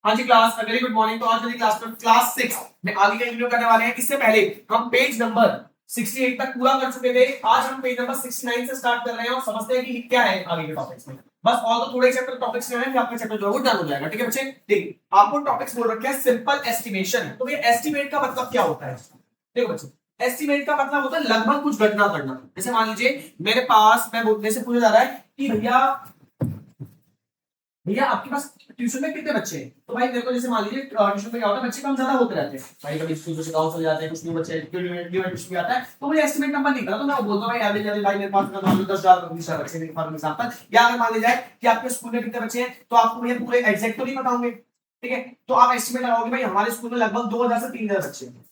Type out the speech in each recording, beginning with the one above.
हाँ जी class, very good morning. तो आज की क्लास में क्लास 6 में आगे का वीडियो करने वाले हैं। इससे पहले हम पेज नंबर 68 तक पूरा कर चुके थे। आज हम पेज नंबर 69 से स्टार्ट कर रहे हैं और समझते हैं कि क्या है आगे के टॉपिक्स में। बस और तो थोड़े चैप्टर टॉपिक्स में हैं कि आपका चैप्टर जो है वो डन हो जाएगा। ठीक है बच्चे, देखिए आपको टॉपिक्स बोल रखे हैं सिंपल एस्टिमेशन। तो ये एस्टिमेट का मतलब क्या होता है? देखो बच्चे, एस्टिमेट का मतलब होता है लगभग कुछ गणना करना। जैसे मान लीजिए मेरे पास मैं बोलने से पूछा जा रहा है कि भैया भैया आपके पास ट्यूशन में कितने बच्चे हैं? तो भाई मेरे को जैसे मान लीजिए ट्यूशन में क्या होता है, बच्चे कम ज्यादा होते रहते हैं भाई, कभी स्कूल से गांव चले जाते हैं, कुछ न्यू बच्चे ट्यूशन भी आता है, तो मुझे एस्टिमेट नंबर नहीं पता, तो मैं बोलता हूं भाई एवरेज एवरेज भाई मेरे पास मान लो 10,000 बच्चे हैं फॉर एग्जांपल। या अगर मान लिया जाए कि आपके स्कूल में कितने बच्चे हैं, तो आपको ये पूरे एग्जैक्ट तो नहीं पता होंगे, ठीक है, तो आप एस्टिमेट लगाओगे भाई हमारे स्कूल में लगभग 2,000 से 3,000 बच्चे हैं।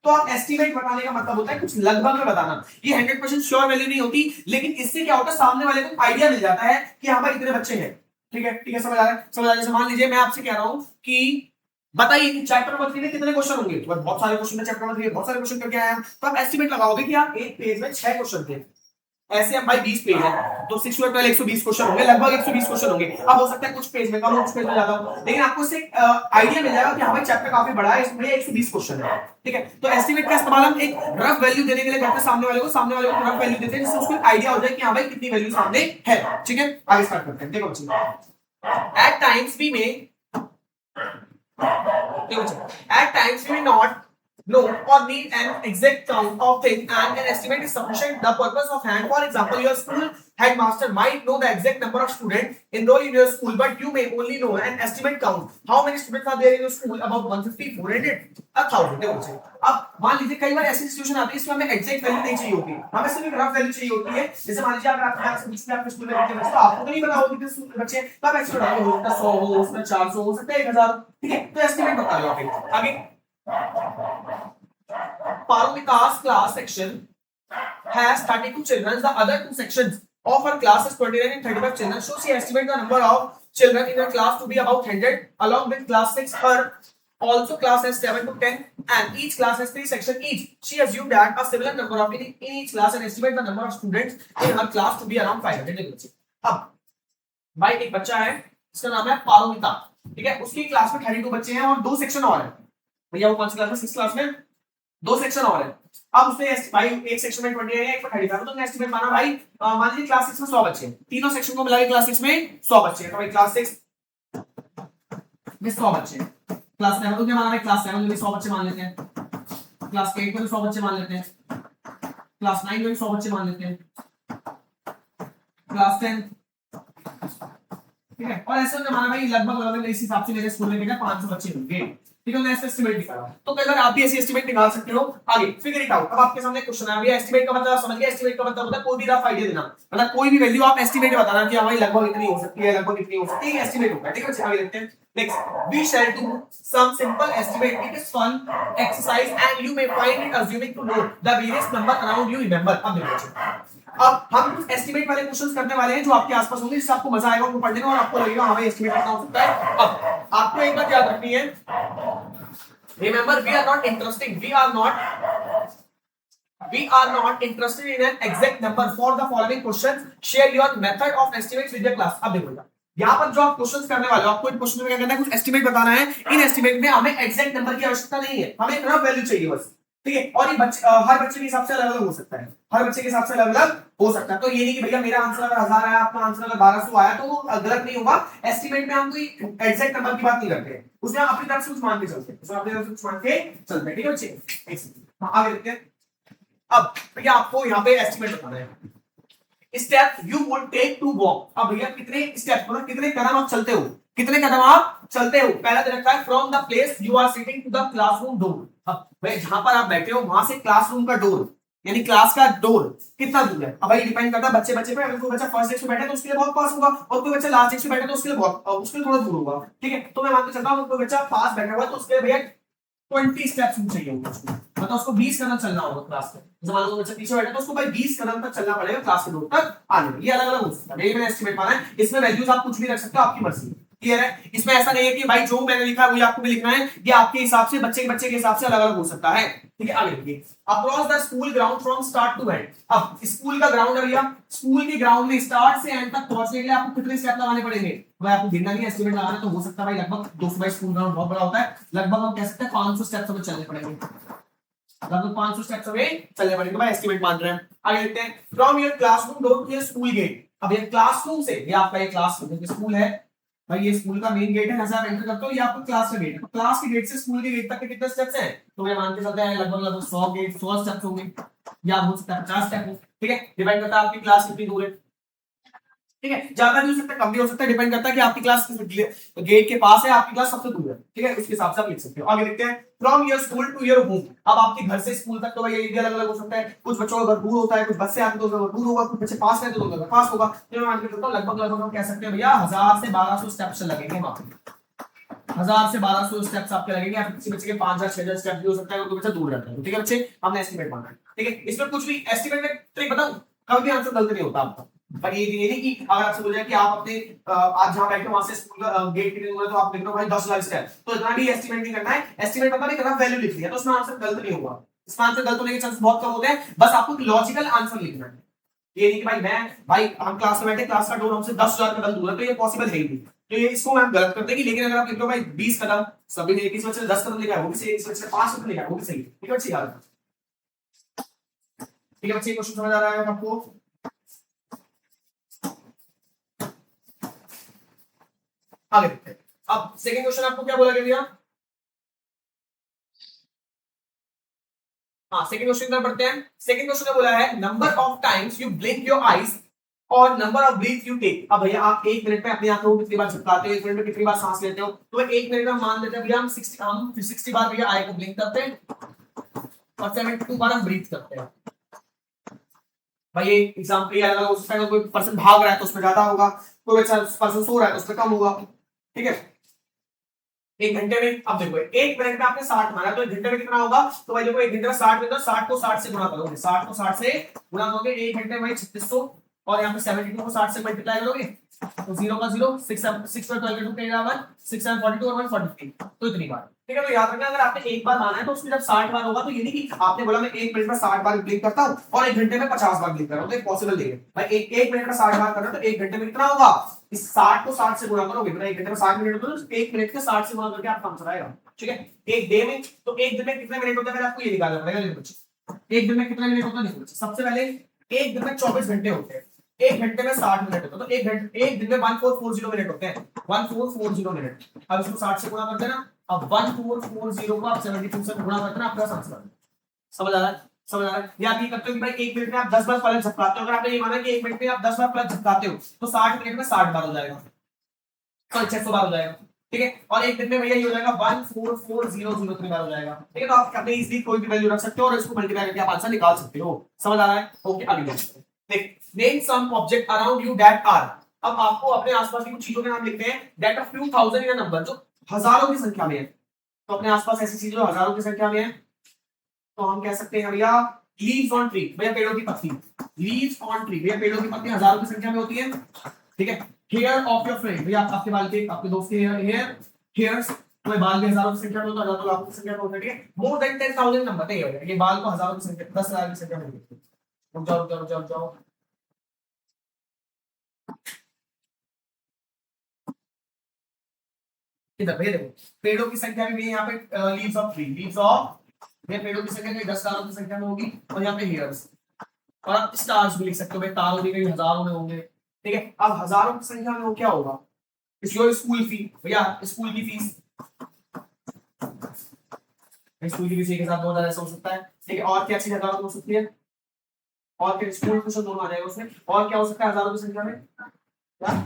तो आप एस्टिमेट बताने का मतलब होता है कुछ लगभग में बताना। ये 100% श्योर वैल्यू नहीं होती, लेकिन इससे क्या होता है सामने वाले को आइडिया मिल जाता है कि हाँ भाई इतने बच्चे हैं। ठीक है ठीक है, समझ आ रहा है? समझ आ रहा है? जैसे मान लीजिए मैं आपसे कह रहा हूं कि बताइए कि चैप्टर नंबर 3 में कितने क्वेश्चन होंगे, तो बहुत सारे क्वेश्चन है चैप्टर नंबर 3 में, बहुत सारे क्वेश्चन करके आए हैं, तो आप एस्टिमेट लगाओगे कि आप एक पेज में 6 क्वेश्चन थे, ऐसे हम भाई 20 पेज है तो 6 में 12 120 क्वेश्चन होंगे, लगभग 120 क्वेश्चन होंगे। अब हो सकता है कुछ पेज में कम हो, कुछ पेज में ज्यादा हो, लेकिन आपको इससे आइडिया मिल जाएगा कि हाँ भाई चैप्टर काफी बड़ा है, इसमें 120 क्वेश्चन है। ठीक है, तो एस्टिमेट का इस्तेमाल हम एक रफ वैल्यू देने के लिए करते हैं सामने वाले को रफ वैल्यू देते हैं जिससे उसको आइडिया हो जाए कि हाँ भाई कितनी वैल्यू सामने है। ठीक है, आगे स्टार्ट करते हैं। देखो बच्चे, at times we may at times we may not know or need an exact count of things, and an estimate is sufficient the purpose of hand. For example, your school headmaster might know the exact number of students enrolled in your school, but you may only know an estimate count. How many students are there in your school? About 150, 400, 1,000. देखो बच्चे, अब मान लीजिए कई बार ऐसी situation आती है इसमें हमें एग्जैक्ट वैल्यू नहीं चाहिए होती, हमें सिर्फ एक रफ वैल्यू चाहिए होती है। जैसे मान लीजिए अगर आपके स्कूल में कितने बच्चे, तो आपको तो नहीं पता होगा कितने बच्चे, तो आप एस्टिमेट लगाओगे, हो सकता है 100 हो, उसमें 400 हो सकता है 1,000। ठीक है, तो एस्टिमेट बता लो आप। आगे Paromita's class section has 32 children. The other two sections of her class is 29 and 35 children. So she estimates the number of children in her class to be about 100. Along with class 6, her also class has 7 to 10, and each class has 3 sections each. She assumed that a similar number of in each class and estimate the number of students in her class to be around 500. अब भाई एक बच्चा है जिसका नाम है पारोमिता, ठीक है, उसकी क्लास में 32 बच्चे हैं और 2 सेक्शन और है। भैया वो कौन सी क्लास में? 6 क्लास में 2 सेक्शन और है। अब उसने भाई एक सेक्शन में 20 है, एक में 35, तो एस्टिमेट माना भाई मान लीजिए क्लास 6 में 100 बच्चे हैं, तीनों सेक्शन को मिला के क्लास 6 में 100 बच्चे हैं, तो भाई क्लास 6 में 100 बच्चे हैं। क्लास 7 को क्या माना भाई? क्लास 7 में भी 100 बच्चे मान लेते हैं, क्लास 8 में भी 100 बच्चे मान लेते हैं, क्लास 9 में भी 100 बच्चे मान लेते हैं, क्लास 10, ठीक है, और ऐसे माना भाई लगभग इस हिसाब से मेरे स्कूल में कितने 500 बच्चे होंगे। ठीक है, मैं ऐसे एस्टिमेट निकाला, तो कई बार आप भी ऐसे एस्टिमेट निकाल सकते हो। आगे फिगर इट आउट। अब आपके सामने क्वेश्चन है, अभी एस्टिमेट का मतलब समझ गए? एस्टिमेट का मतलब होता है कोई भी रफ आइडिया देना, मतलब कोई भी वैल्यू आप एस्टिमेट में बताना कि हमारी लगभग इतनी हो सकती है, लगभग इतनी हो सकती है, एस्टिमेट होता है। ठीक है, आगे देखते हैं। Next, we shall do some simple estimate. It is fun exercise and you may find it assuming to know the various number around you remember. अब देखो, अब हम कुछ एस्टिमेट वाले क्वेश्चंस करने वाले हैं जो आपके आसपास होंगे, जिससे आपको मजा आएगा उनको पढ़ने में और आपको लगेगा हां भाई एस्टिमेट करना हो सकता है। अब आपको एक बात याद रखनी है, remember we are not interested in an exact number. For the following questions share your method of estimates with your class. अब देखो यहाँ पर जो आप क्वेश्चंस करने वाले हो, आपको इन क्वेश्चन में क्या करना है? कुछ एस्टिमेट बताना है। इन एस्टिमेट में हमें एग्जैक्ट नंबर की आवश्यकता नहीं है, हमें एक रफ वैल्यू चाहिए बस। ठीक है, और ये हर बच्चे के हिसाब से अलग अलग हो सकता है, हर बच्चे के हिसाब से अलग अलग हो सकता है। तो ये नहीं कि भैया मेरा आंसर अगर 1000 आया, आपका आंसर अगर 1200 आया तो वो गलत नहीं होगा। एस्टिमेट में हम कोई एग्जैक्ट नंबर की बात नहीं करते, उसमें अपनी तरफ से कुछ मान के चलते हैं, उसमें अपनी तरफ से कुछ मान के चलते हैं। ठीक है बच्चे, आगे देखते हैं। अब भैया आपको यहाँ पे एस्टिमेट बताना है, step you would take to walk. अब भैया कितने स्टेप, मतलब कितने कदम आप चलते हो, कितने कदम आप चलते हो? पहला दे रखा है from the place you are sitting to the classroom door. अब भाई जहां पर आप बैठे हो वहां से क्लासरूम का डोर यानी क्लास का डोर कितना दूर है? अब भाई डिपेंड करता है बच्चे पे। अगर कोई बच्चा फर्स्ट डेस्क पे बैठा है तो उसके लिए बहुत पास होगा, और कोई बच्चा लास्ट डेस्क पे बैठा है तो उसके लिए बहुत उसके लिए थोड़ा दूर होगा। ठीक है, तो मैं मान के चलता हूं कोई बच्चा पास बैठा हुआ है तो उसके लिए भैया 20 स्टेप्स चाहिए होंगे उसको, मतलब उसको 20 कदम चलना होगा क्लास में। जैसे मान लो बच्चा पीछे बैठा है तो उसको भाई 20 कदम तक चलना पड़ेगा क्लास के डोर तक आने में। ये अलग अलग हो सकता है, ये मैंने एस्टिमेट माना है। इसमें वैल्यूज आप कुछ भी रख सकते हो, आपकी मर्जी। क्लियर है? इसमें ऐसा नहीं है कि भाई जो मैंने लिखा है वही आपको भी लिखना है, ये आपके हिसाब से बच्चे के हिसाब से अलग अलग हो सकता है। ठीक है, आगे देखिए, across the school ground from start to end. अब स्कूल का ग्राउंड है भैया, स्कूल के ग्राउंड में स्टार्ट से एंड तक पहुंचने के लिए आपको कितने स्टेप लगाने पड़ेंगे? भाई आपको गिनना नहीं, एस्टिमेट लगाना है, तो हो सकता है भाई लगभग 200 बाई स्कूल ग्राउंड बहुत बड़ा होता है, लगभग हम कह सकते हैं 500 स्टेप्स हमें चलने पड़ेंगे, लगभग 500 स्टेप्स हमें चलने पड़ेंगे। भाई एस्टिमेट मान रहे हैं। आगे देखते हैं, from your classroom door to your school gate. अब ये क्लासरूम से, ये आपका ये क्लासरूम स्कूल है भाई, ये स्कूल का मेन गेट है, जैसे आप एंटर करते हो, ये आपका क्लास का गेट है। क्लास के गेट से स्कूल के गेट तक के कितने स्टेप्स हैं? तो ये मान के चलते हैं लगभग 100 स्टेप्स होंगे, या हो सकता है 50 स्टेप हो। ठीक है, डिपेंड करता है आपकी क्लास कितनी दूर है। ठीक है, ज्यादा भी हो सकता है, कम भी हो सकता है, डिपेंड करता है कि आपकी क्लास गेट के पास है, आपकी क्लास सबसे दूर है। ठीक है, उसके हिसाब से आप लिख सकते हो। आगे देखते हैं, from your school to your home. अब आपके घर से स्कूल तक तो भाई ये अलग अलग हो सकता है, कुछ बच्चों का घर दूर होता है, कुछ बस से आते तो घर दूर होगा, कुछ बच्चे पास में तो उनका घर पास होगा। तो मैं मान के चलता हूं लगभग हम कह सकते हैं भैया 1000 से 1200 स्टेप्स लगेंगे वहां पे, 1000 से 1200 स्टेप्स आपके लगेंगे। या किसी बच्चे के 5000 6000 स्टेप भी हो सकता है, कोई बच्चा दूर रहता है। ठीक है बच्चे, हमने एस्टिमेट माना है। ठीक है, इसमें कुछ भी एस्टिमेट में ट्रिक बताऊं, कभी भी आंसर गलत नहीं होता आपका। पर ये नहीं कि अगर आपसे बोल जाए कि आप अपने आज जहां बैठे वहां से स्कूल का गेट कितने दूर है, तो आप लिख लो भाई 10,00,000 स्टेप, तो इतना भी एस्टिमेट नहीं करना है। एस्टिमेट पता नहीं करना, वैल्यू लिख लिया तो उसमें आंसर गलत नहीं होगा। इसमें आंसर गलत होने के चांस बहुत कम होते हैं, बस आपको लॉजिकल आंसर लिखना है। ये नहीं कि भाई हम क्लास में बैठे, क्लास का डोर हमसे 10,000 कदम दूर है, तो ये पॉसिबल है ही नहीं, तो ये इसको हम गलत करते हैं। लेकिन अगर आप लिख लो भाई 20 कदम, सभी ने किसी बच्चे ने 10 कदम लिखा है वो भी सही, किसी बच्चे ने 5 कदम लिखा है वो भी सही। ठीक है बच्चे, याद रखना। ठीक है बच्चे, क्वेश्चन समझ आ रहा है आपको? आगे देखते हैं। अब सेकंड क्वेश्चन आपको क्या बोला गया भैया? हाँ, सेकंड क्वेश्चन की तरफ बढ़ते हैं। सेकंड क्वेश्चन में बोला है, number of times you blink your eyes और number of breath you take. अब भैया आप 1 मिनट में अपनी आंखों को कितनी बार झपकाते हो, 1 मिनट में कितनी बार सांस लेते हो? तो 1 मिनट में मान लेते हैं भैया हम 60 बार भैया आई को ब्लिंक करते हैं और 72 बार हम ब्रीथ करते हैं। भाई ये एग्जांपल ये अलग हो सकता है, कोई पर्सन भाग रहा है तो उसमें ज्यादा होगा, कोई पर्सन सो रहा है तो उसमें कम होगा। ठीक है, 1 घंटे में, अब देखो 1 मिनट में आपने 60 मारा, तो 1 घंटे में कितना होगा? तो भाई देखो 1 घंटे में 60 में, 60 को 60 से गुणा करोगे, 60 को 60 से गुणा करोगे, 1 घंटे में 3600, और यहाँ पे 72 को 60 से मल्टीप्लाई करोगे तो 0 का 0, 6 पर 12 2 के बराबर 6 7 42 और 143, तो इतनी बार। ठीक है, तो याद रखना अगर आपने एक बार माना है तो उसमें जब 60 बार होगा, तो ये नहीं कि आपने बोला मैं 1 मिनट में 60 बार ब्लिंक करता हूं और 1 घंटे में 50 बार ब्लिंक कर रहा हूं, तो पॉसिबल नहीं है भाई। एक मिनट में 60 बार कर रहा तो 1 घंटे में कितना होगा? इस 60 को 60 से गुणा करोगे, मतलब 1 घंटे में 60 मिनट, तो 1 मिनट के 60 से गुणा करके आपका आंसर आएगा। ठीक है, एक डे में, तो एक दिन में कितने मिनट होते हैं पहले आपको ये निकालना पड़ेगा। देखो बच्चे, एक दिन में कितने मिनट होते हैं? देखो सबसे पहले एक दिन में 24 घंटे होते हैं, 1 घंटे में 60 मिनट होता है, तो एक दिन में 1440 मिनट होते हैं, 1440 मिनट। अब इसको 60 से गुणा करते हैं ना, अब 1440 को आप 72 से गुणा करते हैं, आपका आंसर आ। समझ आ रहा है? समझ आ रहा है? या आप ये करते हो कि भाई 1 मिनट में आप 10 बार पलक झपकाते हो, अगर आपने ये माना कि 1 मिनट में आप 10 बार पलक झपकाते हो तो 60 मिनट में 60 बार हो जाएगा, तो 600 बार हो जाएगा। ठीक है, और एक दिन में भैया ये हो जाएगा 144003 बार हो जाएगा। ठीक है, तो आप अपने इजीली कोई भी वैल्यू रख सकते हो और इसको मल्टीप्लाई करके आप आंसर निकाल सकते हो। समझ आ रहा है? ओके, आगे बढ़ते हैं। देख, name some object around you that are. अब आपको अपने आसपास की कुछ चीजों के नाम लिखते हैं, that are few thousand in a number, जो हजारों की संख्या में है। तो अपने आसपास ऐसी चीजें जो हजारों की संख्या में है, तो हम कह सकते हैं भैया लीव्स ऑन ट्री, भैया पेड़ों की पत्ती, लीव्स ऑन ट्री, भैया पेड़ों की पत्ती हजारों की संख्या में होती है। ठीक है, हेयर ऑफ योर फ्रेंड, भैया आपके बाल के, आपके दोस्त के हेयर, हेयर्स, तो बाल भी हजारों की संख्या में होता है, हजारों लाखों की संख्या में होता है। ठीक है, मोर देन 10,000 नंबर नहीं होगा, ये बाल को हजारों की संख्या, 10,000 की संख्या में होती है। रुक जाओ रुक जाओ रुक जाओ रुक जाओ, इधर भैया देखो, पेड़ों की संख्या भी यहाँ पे leaves of tree, leaves of, ये पेड़ों की संख्या 10,000 की संख्या में होगी, और यहाँ पे हेयर्स, और आप स्टार्स भी लिख सकते हो, भाई तारों भी कई हजारों में होंगे। ठीक है, अब हजारों की संख्या में वो क्या होगा? योर स्कूल फी, भैया स्कूल की फीस, स्कूल की फीस एक साथ 2,000 ऐसा हो सकता है। ठीक है, और क्या चीज हजारों में हो सकती है? और फिर स्कूल कुछ दोनों आ जाएगा उसमें, और क्या हो सकता है हजारों की संख्या में? क्या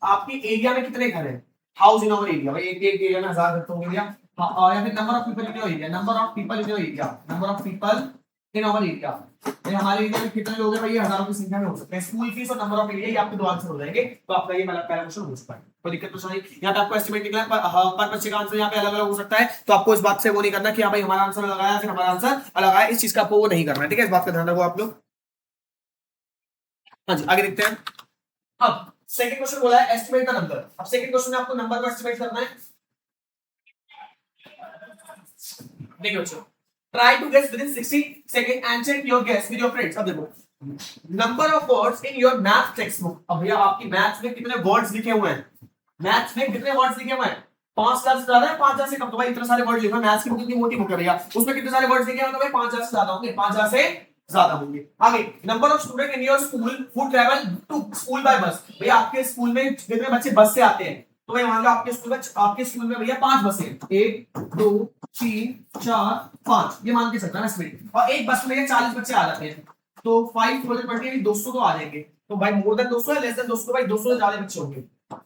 आपके एरिया में कितने घर हैं? हाउस इन आवर एरिया, भाई एक एरिया में 1000 घर तो होंगे भैया। और या फिर number of people in your area, number of people in your area, number of people in our area, हमारे एरिया में कितने लोग हैं भाई? हजारों की संख्या में हो सकते हैं। स्कूल फीस और नंबर ऑफ एरिया, ये आपके दो आंसर हो जाएंगे, तो आपका ये मतलब पहला क्वेश्चन हो चुका है। कोई दिक्कत तो नहीं, यहाँ पे आपको एस्टिमेट निकला पर बच्चे का आंसर यहाँ पे अलग अलग हो सकता है, तो आपको इस बात से वो नहीं करना कि हाँ भाई हमारा आंसर अलग आया फिर हमारा आंसर अलग आया, इस चीज का आपको वो नहीं करना है। ठीक है, इस बात का ध्यान रखो आप लोग। हाँ जी, आगे देखते हैं। अब सेकंड क्वेश्चन बोला है एस्टिमेट द नंबर। अब सेकंड क्वेश्चन में आपको नंबर को एस्टिमेट करना है। देखिए बच्चों, try to guess within 60 second and check your guess with your friends. अब देखो, number of words in your math text book. अब भैया आपकी मैथ्स में कितने वर्ड्स लिखे हुए हैं? मैथ्स में कितने वर्ड्स लिखे हुए हैं? 5000 से ज्यादा है, 5000 से कम? तो भाई इतने सारे वर्ड लिखे हैं, मैथ्स की बुक इतनी मोटी बुक है भैया, उसमें कितने सारे वर्ड्स लिखे हैं? तो भाई 5000 से ज्यादा होंगे, 5000 से ज्यादा होंगे। आगे, number of student in your school who travel to school by bus. भैया आपके स्कूल में कितने बच्चे बस से आते हैं? तो भाई मान लो आपके स्कूल में भैया 5 बसें हैं, 1 2 3 4 5, ये मान के चलता है स्पीड। और एक बस में 40 बच्चे आ जाते हैं, तो 5 4 20 200 तो आ जाएंगे। तो भाई मोर देन 200 है, लेस देन 200? तो भाई 200 से ज्यादा बच्चे होंगे।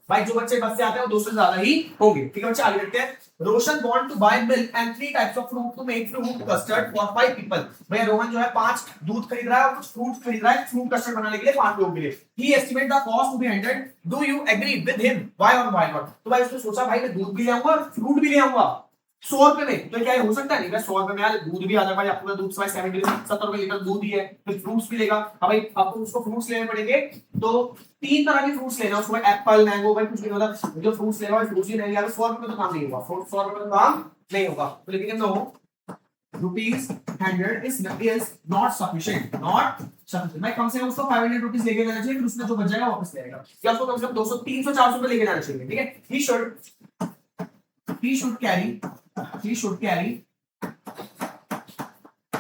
भाई जो बच्चे बस से आते हैं वो 200 से ज्यादा ही होंगे। ठीक है बच्चे, आगे देखते हैं। Roshan want to buy milk and 3 types of fruit to make fruit custard for 5 people. भैया रोहन जो है 5 दूध खरीद रहा है और कुछ फ्रूट खरीद रहा है फ्रूट कस्टर्ड बनाने के लिए 5 लोगों के लिए। He estimate the cost to be 100। Do you agree with him? Why और व्हाई नॉट? तो भाई उसने सोचा भाई मैं दूध भी ले आऊंगा और फ्रूट भी ले आऊंगा 100 रुपए में, तो क्या हो सकता है? नहीं, 100 रुपए में यार दूध भी आ जाएगा भाई आपको, दूध 70 रुपए लीटर दूध ही है, फिर फ्रूट्स भी लेगा। अब भाई आपको उसको फ्रूट्स लेने पड़ेंगे, तो 3 तरह के फ्रूट्स लेना उसको, एप्पल मैंगो, भाई कुछ भी मतलब जो फ्रूट्स लेगा भाई फ्रूट्स ही लेंगे यार। 100 रुपए तो काम नहीं होगा, 100 रुपए तो काम नहीं होगा। तो लिखेंगे no, rupees 100 is not sufficient, not sufficient। भाई कम से कम उसको 500 रुपीज लेके जाना चाहिए, फिर उसमें जो बच जाएगा वापस ले आएगा, या उसको कम से कम 200 300 400 रुपए लेके जाना चाहिए। ठीक है, he should carry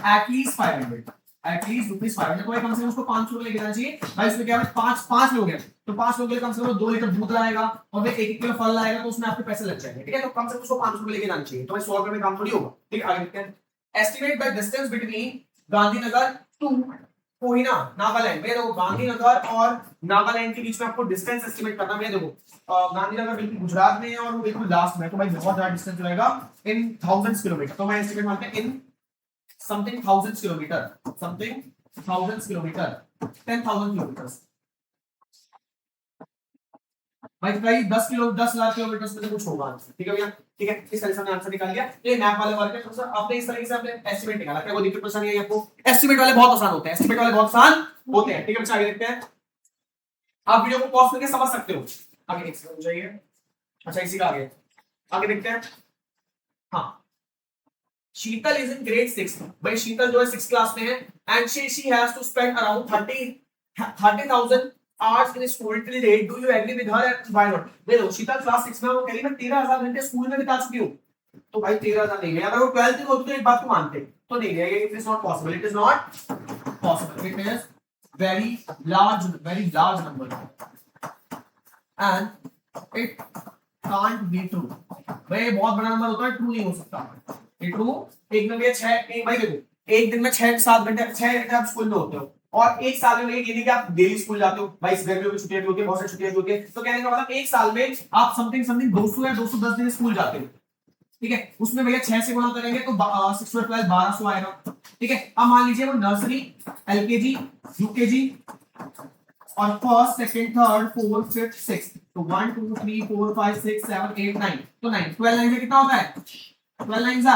at least 500, at least rupees 500। तो भाई कम से कम उसको 500 लेके जाना चाहिए। भाई इसमें क्या है, 5 लोग हैं, तो 5 लोगों के लिए कम से कम 2 लीटर दूध लाएगा और फिर 1 किलो फल लाएगा, तो उसमें आपके पैसे लग जाएंगे। ठीक है, तो कम से कम उसको 500 लेके जाना चाहिए। तो भाई 100 रुपए में काम थोड़ी होगा। ठीक है, आगे देखते हैं। Estimate the distance between Gandhinagar to Kohima Nagaland. में देखो गांधीनगर और नागालैंड के बीच में आपको डिस्टेंस एस्टिमेट करना है। देखो गांधीनगर बिल्कुल गुजरात में है और वो बिल्कुल लास्ट में, तो भाई बहुत ज्यादा डिस्टेंस रहेगा इन थाउजेंड्स किलोमीटर। तो मैं एस्टिमेट मानते हैं in something thousands kilometre, something thousands kilometre, 10,000 kilometre. भाई भाई 10 लाख किलोमीटर में कुछ होगा। ठीक है भैया, ठीक है, इस तरह से हमने आंसर निकाल लिया। ये मैप वाले वर्क है, तो सर आपने इस तरीके से आपने एस्टिमेट निकाला। क्या कोई दिक्कत परेशानी है आपको? एस्टिमेट वाले बहुत आसान होते हैं, एस्टिमेट वाले बहुत आसान होते हैं। ठीक है बच्चे, आगे देखते हैं। आप वीडियो को पॉज करके समझ सकते हो। आगे एक सेकंड जाइए। अच्छा इसी का आगे आगे देखते हैं। हाँ, शीतल इज इन ग्रेड 6। भाई शीतल जो है 6 क्लास में है, and she has to spend around 30,000 hours in school till date. Do you agree with her and why not? देखो शीतल क्लास 6 में, वो कह रही मैं 13,000 घंटे स्कूल में बिता चुकी हूँ। तो भाई 13,000 नहीं है, अगर वो 12th में होती तो एक बात को मानते, तो नहीं है, it is not possible, it is not possible, it is very large number and it can't be true। भाई बहुत बड़ा नंबर होता है, ट्रू नहीं हो सकता। ये ट्रू एक दिन में 6, भाई देखो एक दिन में 6-7 घंटे 6 घंटे आप स्कूल में होते हो, और एक साल में ये नहीं कि आप डेली स्कूल जाते हो। भाई गर्मियों की छुट्टियां भी होती है, बहुत सारी छुट्टियां भी होती है, तो कहने का मतलब एक साल में आप समथिंग 200 या 210 दिन स्कूल जाते हो। ठीक है, उसमें भैया 6 से गुणा करेंगे तो 6 12 1200 आएगा। ठीक है, अब मान लीजिए वो नर्सरी, एलकेजी, यूकेजी और first second third fourth fifth sixth, तो 1 2 3 4 5 6 7 8 9, तो 12 लाइन में कितना होता है? 12 लाइन जा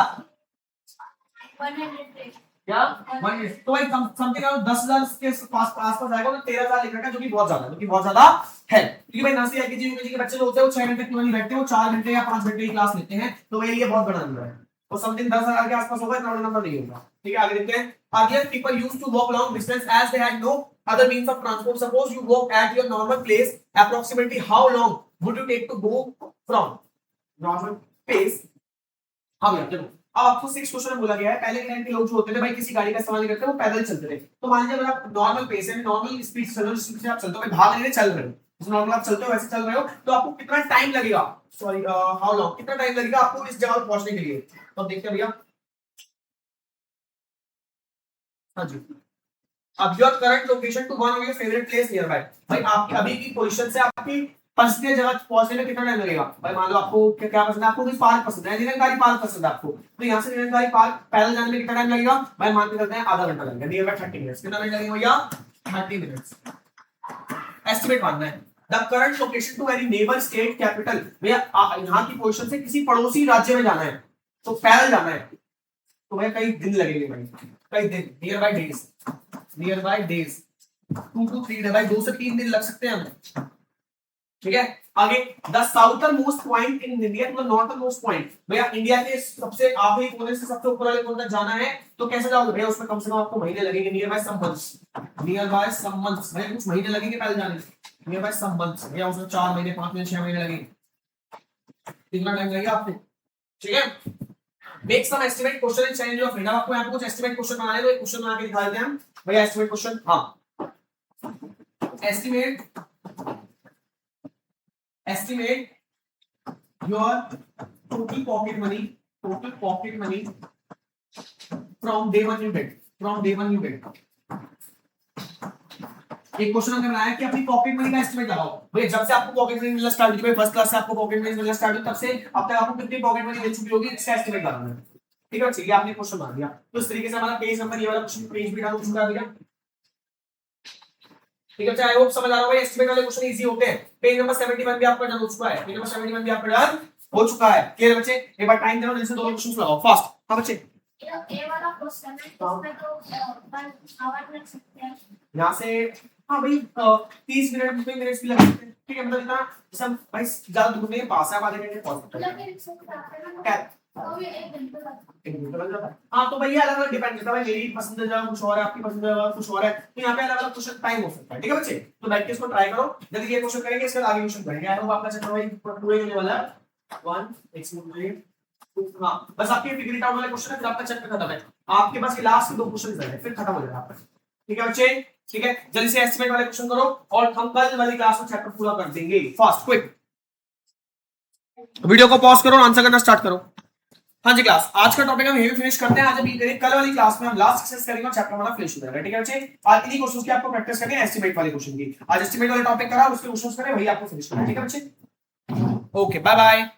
100 क्या 100, तो भाई समथिंग 10,000 के पास आएगा, तो 13,000 लिख रखा है, जो कि बहुत ज्यादा है। क्योंकि भाई नर्सरी एलकेजी यूकेजी के बच्चे जो होते हैं वो 6 घंटे क्यों नहीं बैठते, वो 4 घंटे या 5 घंटे की क्लास लेते हैं, तो भाई ये बहुत बड़ा नंबर है। तो समथिंग 10,000 के आसपास होगा, इतना बड़ा नंबर नहीं होगा। ठीक है, आगे देखते हैं। Earlier people used to walk long distance as they had no other means of transport. Suppose you walk at your normal place, approximately how long would you take to go from normal place? हाँ भैया चलो, अब आपको 6 question में बोला गया है, पहले के टाइम के लोग जो होते थे भाई किसी गाड़ी का इस्तेमाल नहीं करते, वो पैदल चलते थे। तो मान लीजिए अगर आप नॉर्मल पेस है, नॉर्मल स्पीड से चल रहे हो, जिस स्पीड से आप चलते हो, भाई भाग नहीं चल रहे हो, जैसे नॉर्मल आप चलते हो वैसे चल रहे हो, तो आपको कितना टाइम लगेगा, सॉरी हाउ लॉन्ग, कितना टाइम लगेगा आपको इस जगह पर पहुंचने के लिए? तो देखते हैं भैया। हाँ जी, अब your current location to one of your favourite place near by. भाई आपकी अभी की पोजीशन से आपकी पसंदीदा जगह पहुंचने में कितना टाइम लगेगा? भाई मान लो आपको क्या पसंद है, आपको कोई पार्क पसंद है, निरंकारी पार्क पसंद है आपको, तो यहाँ से निरंकारी पार्क पैदल जाने में कितना टाइम लगेगा? भाई मान के चलते हैं आधा घंटा लगेगा, नियर बाय 30 मिनट्स। कितना मिनट लगेगा भैया? 30 मिनट्स। एस्टिमेट मानना है। The current location to any neighbour state capital. भैया यहाँ की पोजीशन से किसी पड़ोसी राज्य में जाना है, तो पैदल जाना है, तो भैया कई दिन लगेंगे भाई, कई दिन, near by days 2 to 3 day, भाई 2 से 3 दिन लग सकते हैं हमें। ठीक है। आगे the southern most point in India, मतलब नॉर्थर्न मोस्ट पॉइंट, भैया इंडिया के सबसे आखिरी कोने से सबसे ऊपर वाले कोने तक जाना है तो कैसे जाओगे भैया, उसमें कम से कम आपको महीने लगेंगे, near by some months, near by some months, भैया कुछ महीने लगेंगे पहले जाने में, नियर बाय सम मंथ्स, भैया उसमें 4 महीने 5 महीने 6 महीने लगेंगे, कितना टाइम लगेगा आपको, ठीक है। Make some estimate question in change of freedom, आपको यहाँ पे कुछ एस्टिमेट क्वेश्चन बनाने दो, एक क्वेश्चन बना के दिखा देते हैं हम भैया, एस्टिमेट क्वेश्चन, हाँ estimate your total pocket money from day one you get, एक क्वेश्चन हमने बनाया कि अपनी पॉकेट मनी का एस्टिमेट लगाओ, भैया जब से आपको पॉकेट मनी मिलना स्टार्ट हुई, फर्स्ट क्लास से आपको पॉकेट मनी मिलना स्टार्ट हुई, तब से अब तक आपको कितनी पॉकेट मनी मिल चुकी होगी, इसका एस्टिमेट लगाना है, ठीक है। चलिए आपने क्वेश्चन बना दिया, तो इस तरीके से हमारा पेज नंबर, ये वाला क्वेश्चन पेज भी डाल चुका है, ठीक है। आई होप समझ आ रहा होगा, एस्टिमेट वाले क्वेश्चन इजी होते हैं। पेज नंबर 71 भी आपका डन हो चुका है, पेज नंबर 71 भी आपका डन हो चुका है, क्लियर बच्चे। एक बार टाइम देना, जल्दी से 2 क्वेश्चंस लगाओ फास्ट, हां बच्चे। ये वाला क्वेश्चन है, इसमें तो आवर लग सकते हैं यहां से, हां भाई 30 मिनट 20 मिनट भी लग सकते हैं, ठीक है। मतलब इतना सब भाई ज्यादा दूर नहीं, पास है, आधे घंटे पहुंच सकते हैं, लेकिन इसमें क्या क्या तो ये 1 घंटे लगता है। हाँ, तो भैया अलग अलग डिपेंड करता है, मेरी पसंद जगह कुछ और है, आपकी पसंद जगह कुछ और है, तो यहाँ पे अलग अलग क्वेश्चन टाइम हो सकता है, ठीक है बच्चे। तो बैठ के इसको ट्राई करो, जल्दी ये क्वेश्चन करेंगे, इसके बाद आगे क्वेश्चन करेंगे। आई होप आपका चैप्टर भाई पूरे होने वाला है। 1 एक्सक्लूसिव, हाँ बस आपके फिगर इट आउट वाले क्वेश्चन है, फिर आपका चैप्टर खत्म है, आपके पास ये लास्ट 2 क्वेश्चन है, फिर खत्म हो जाएगा आपका, ठीक है बच्चे। ठीक है, जल्दी से एस्टिमेट वाले क्वेश्चन करो और हम कल वाली क्लास में चैप्टर पूरा कर देंगे, फास्ट क्विक। वीडियो को पॉज करो और आंसर करना स्टार्ट करो। हाँ जी क्लास, आज का टॉपिक हम यही फिनिश करते हैं। आज अभी कल वाली क्लास में हम लास्ट एक्सरसाइज करेंगे और चैप्टर हमारा फिनिश हो जाएगा, ठीक है बच्चे। आज इन्हीं क्वेश्चंस की आपको प्रैक्टिस करनी है, एस्टिमेट वाले क्वेश्चन की। आज एस्टिमेट वाले टॉपिक करा, उसके क्वेश्चंस करें, वही आपको फिनिश करना है, ठीक है बच्चे। Okay, bye bye.